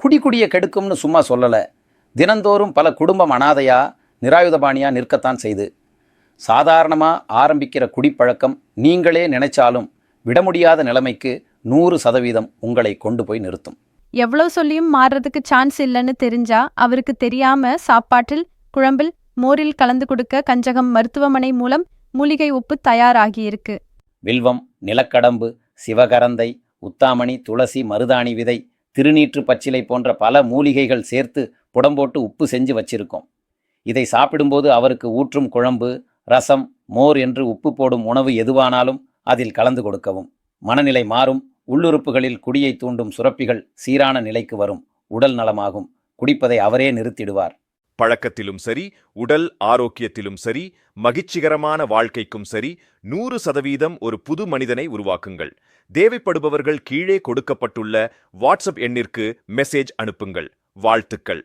குடிய கெடுக்கும்னு சும்மா சொல்லலை. தினந்தோறும் பல குடும்பம் அனாதையா நிராயுதபாணியா நிற்கத்தான் செய்து. சாதாரணமாக ஆரம்பிக்கிற குடிப்பழக்கம் நீங்களே நினைச்சாலும் விட முடியாத நிலைமைக்கு 100% உங்களை கொண்டு போய் நிறுத்தும். எவ்வளோ சொல்லியும் மாறுறதுக்கு சான்ஸ் இல்லைன்னு தெரிஞ்சா அவருக்கு தெரியாம சாப்பாட்டில், குழம்பில், மோரில் கலந்து கொடுக்க கஞ்சகம் மருத்துவமனை மூலம் மூலிகை உப்பு தயாராகியிருக்கு. வில்வம், நிலக்கடம்பு, சிவகரந்தை, உத்தாமணி, துளசி, மருதாணி விதை, திருநீற்று பச்சிலை போன்ற பல மூலிகைகள் சேர்த்து புடம்போட்டு உப்பு செஞ்சு வச்சிருக்கோம். இதை சாப்பிடும்போது அவருக்கு ஊற்றும் குழம்பு, ரசம், மோர் என்று உப்பு போடும் உணவு எதுவானாலும் அதில் கலந்து கொடுக்கவும். மனநிலை மாறும். உள்ளுறுப்புகளில் குடியை தூண்டும் சுரப்பிகள் சீரான நிலைக்கு வரும். உடல் நலமாகும். குடிப்பதை அவரே நிறுத்திடுவார். பழக்கத்திலும் சரி, உடல் ஆரோக்கியத்திலும் சரி, மகிழ்ச்சிகரமான வாழ்க்கைக்கும் சரி 100% ஒரு புது மனிதனை உருவாக்குங்கள். தேவைப்படுபவர்கள் கீழே கொடுக்கப்பட்டுள்ள வாட்ஸ்அப் எண்ணிற்கு மெசேஜ் அனுப்புங்கள். வாழ்த்துக்கள்.